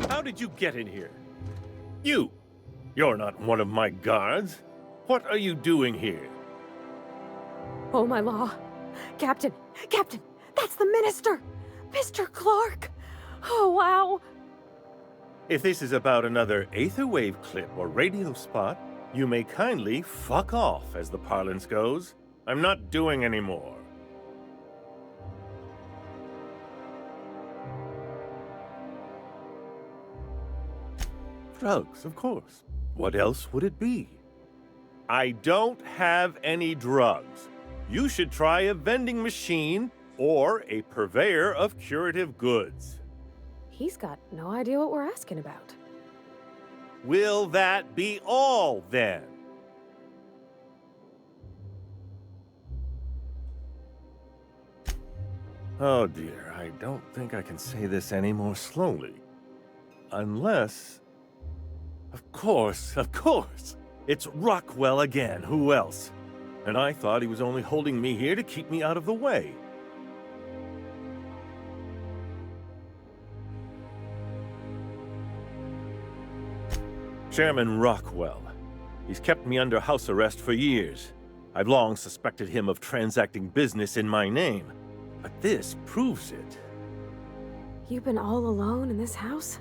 How did you get in here? You're not one of my guards. What are you doing here? Oh, my law. Captain! Captain! That's the minister! Mr. Clark! Oh, wow! If this is about another Aetherwave clip or radio spot, you may kindly fuck off, as the parlance goes. I'm not doing any more. Drugs, of course. What else would it be? I don't have any drugs. You should try a vending machine or a purveyor of curative goods. He's got no idea what we're asking about. Will that be all, then? Oh dear, I don't think I can say this any more slowly. Unless... Of course! It's Rockwell again, who else? And I thought he was only holding me here to keep me out of the way. Chairman Rockwell. He's kept me under house arrest for years. I've long suspected him of transacting business in my name, but this proves it. You've been all alone in this house?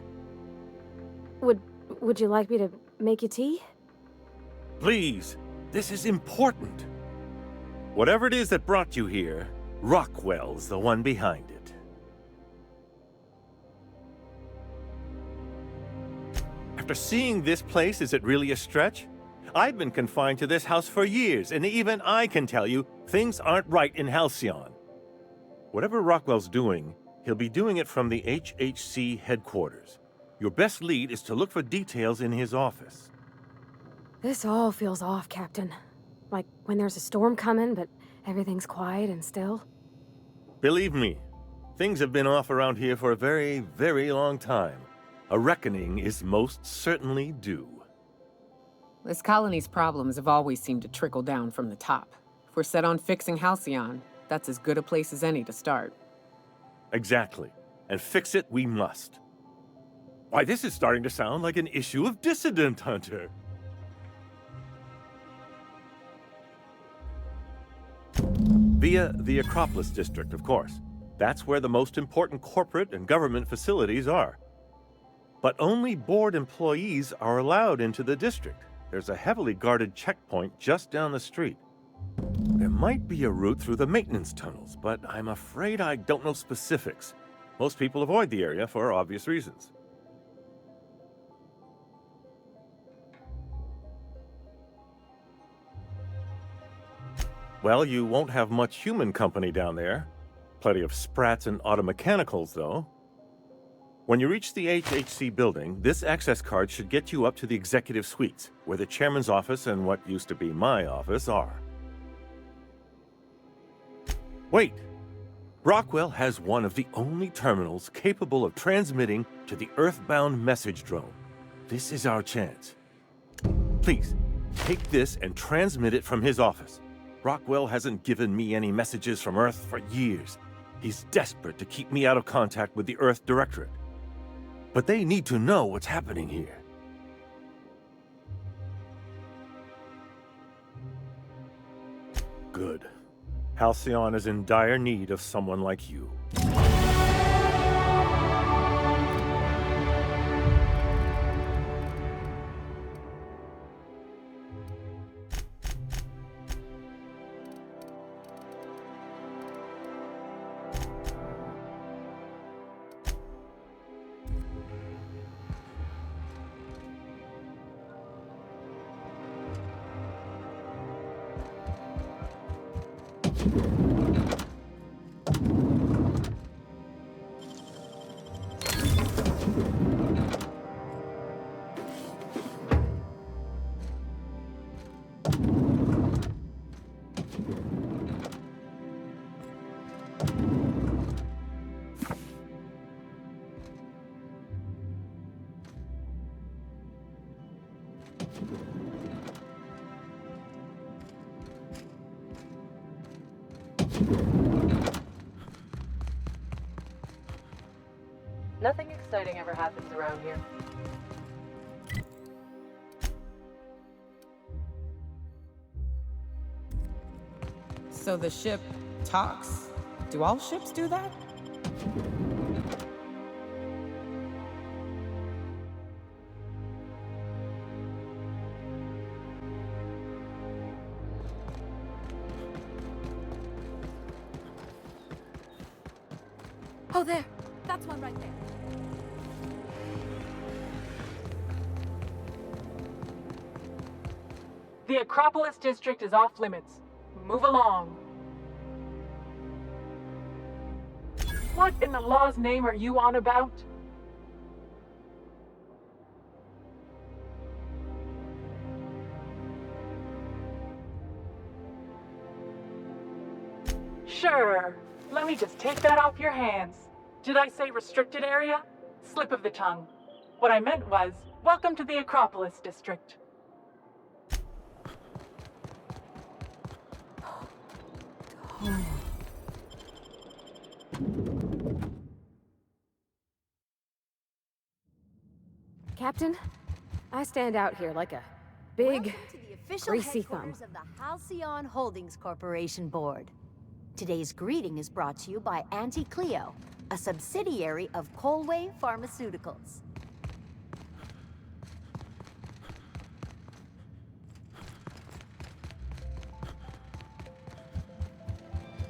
Would you like me to make you tea? Please, this is important. Whatever it is that brought you here, Rockwell's the one behind it. After seeing this place, is it really a stretch? I've been confined to this house for years, and even I can tell you, things aren't right in Halcyon. Whatever Rockwell's doing, he'll be doing it from the HHC headquarters. Your best lead is to look for details in his office. This all feels off, Captain. Like when there's a storm coming, but everything's quiet and still. Believe me, things have been off around here for a very, very long time. A reckoning is most certainly due. This colony's problems have always seemed to trickle down from the top. If we're set on fixing Halcyon, that's as good a place as any to start. Exactly. And fix it we must. Why, this is starting to sound like an issue of Dissident Hunter. Via the Acropolis District, of course. That's where the most important corporate and government facilities are. But only board employees are allowed into the district. There's a heavily guarded checkpoint just down the street. There might be a route through the maintenance tunnels, but I'm afraid I don't know specifics. Most people avoid the area for obvious reasons. Well, you won't have much human company down there. Plenty of sprats and automechanicals, though. When you reach the HHC building, this access card should get you up to the executive suites, where the chairman's office and what used to be my office are. Wait! Rockwell has one of the only terminals capable of transmitting to the Earthbound message drone. This is our chance. Please, take this and transmit it from his office. Rockwell hasn't given me any messages from Earth for years. He's desperate to keep me out of contact with the Earth Directorate. But they need to know what's happening here. Good. Halcyon is in dire need of someone like you. Nothing exciting ever happens around here. So the ship talks? Do all ships do that? Oh, there. That's one right there. The Acropolis district is off limits. Move along. What in the law's name are you on about? Sure. Let me just take that off your hands. Did I say restricted area? Slip of the tongue. What I meant was, welcome to the Acropolis district. Captain, I stand out here like a big, Welcome to the official greasy thumb. headquarters of the Halcyon Holdings Corporation Board. Today's greeting is brought to you by Auntie Cleo, a subsidiary of Colway Pharmaceuticals.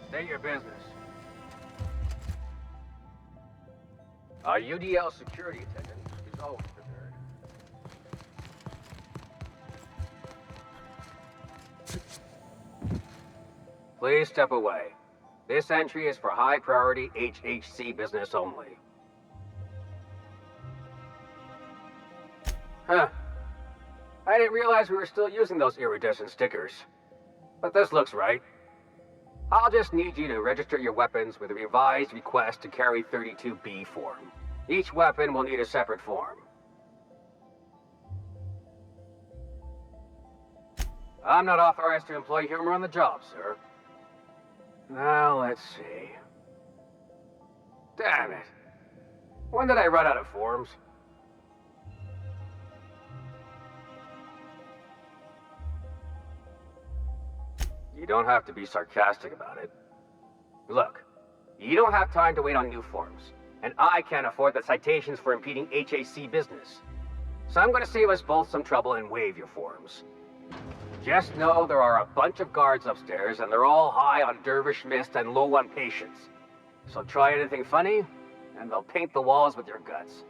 State your business. Our UDL security attendant is always prepared. Please step away. This entry is for high-priority HHC business only. Huh. I didn't realize we were still using those iridescent stickers. But this looks right. I'll just need you to register your weapons with a revised request to carry 32B form. Each weapon will need a separate form. I'm not authorized to employ humor on the job, sir. Now, let's see. Damn it. When did I run out of forms? You don't have to be sarcastic about it. Look, you don't have time to wait on new forms, and I can't afford the citations for impeding HAC business. So I'm going to save us both some trouble and waive your forms. Just know there are a bunch of guards upstairs, and they're all high on dervish mist and low on patience. So try anything funny, and they'll paint the walls with your guts.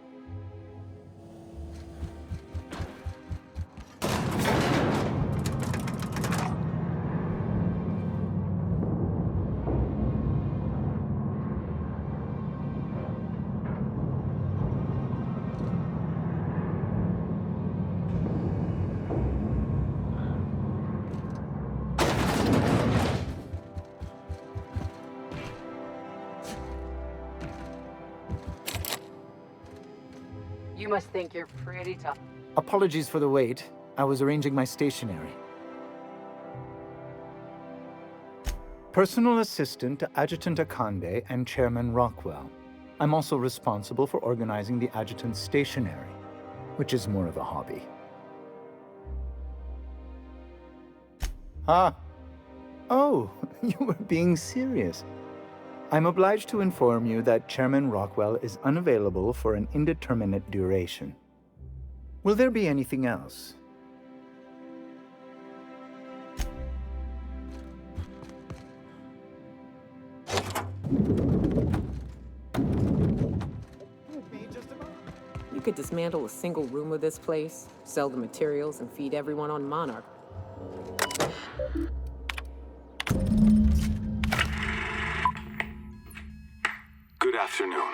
You must think you're pretty tough. Apologies for the wait. I was arranging my stationery. personal assistant to Adjutant Akande and Chairman Rockwell. I'm also responsible for organizing the adjutant's stationery, which is more of a hobby. Ah. Oh, you were being serious. I'm obliged to inform you that Chairman Rockwell is unavailable for an indeterminate duration. Will there be anything else? You could dismantle a single room of this place, sell the materials, and feed everyone on Monarch. Good afternoon.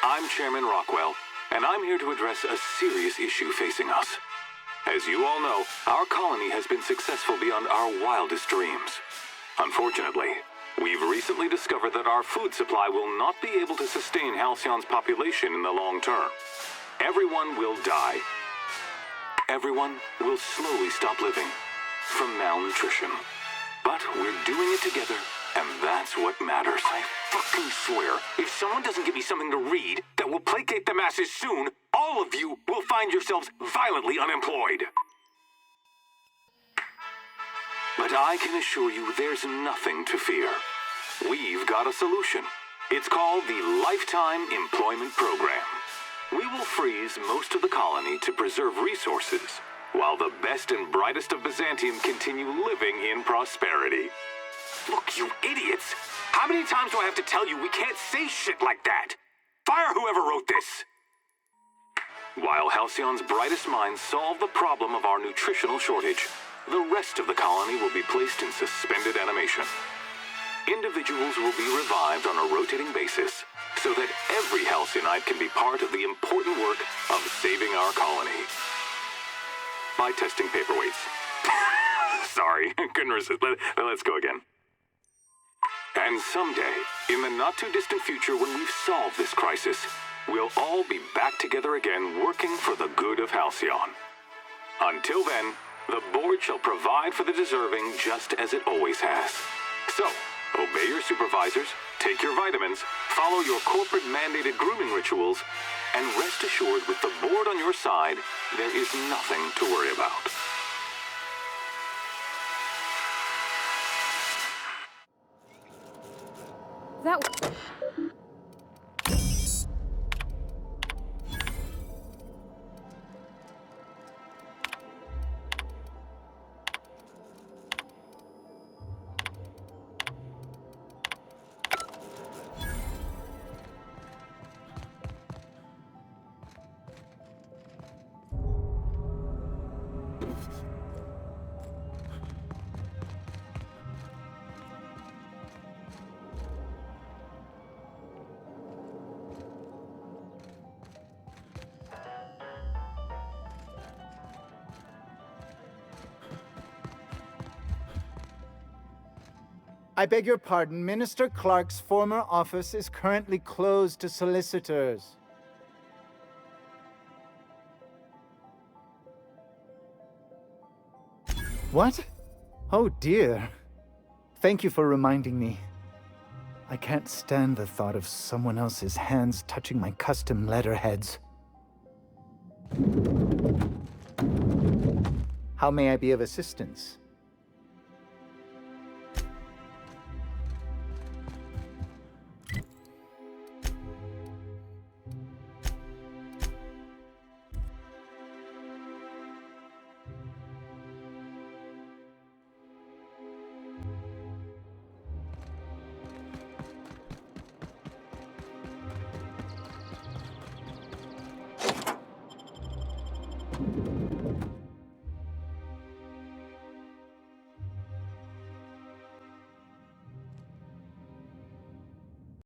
I'm Chairman Rockwell, and I'm here to address a serious issue facing us. As you all know, our colony has been successful beyond our wildest dreams. Unfortunately, we've recently discovered that our food supply will not be able to sustain Halcyon's population in the long term. Everyone will die. Everyone will slowly stop living from malnutrition. But we're doing it together, and that's what matters. I fucking swear, if someone doesn't give me something to read that will placate the masses soon, all of you will find yourselves violently unemployed. But I can assure you there's nothing to fear. We've got a solution. It's called the Lifetime Employment Program. We will freeze most of the colony to preserve resources, while the best and brightest of Byzantium continue living in prosperity. Look, you idiots! How many times do I have to tell you we can't say shit like that? Fire whoever wrote this! While Halcyon's brightest minds solve the problem of our nutritional shortage, the rest of the colony will be placed in suspended animation. Individuals will be revived on a rotating basis, so that every Halcyonite can be part of the important work of saving our colony. By testing paperweights. Sorry, couldn't resist. Let's go again. And someday, in the not-too-distant future when we've solved this crisis, we'll all be back together again working for the good of Halcyon. Until then, the board shall provide for the deserving just as it always has. So, obey your supervisors, take your vitamins, follow your corporate-mandated grooming rituals, and rest assured with the board on your side, there is nothing to worry about. I beg your pardon, Minister Clark's former office is currently closed to solicitors. What? Oh dear. Thank you for reminding me. I can't stand the thought of someone else's hands touching my custom letterheads. How may I be of assistance?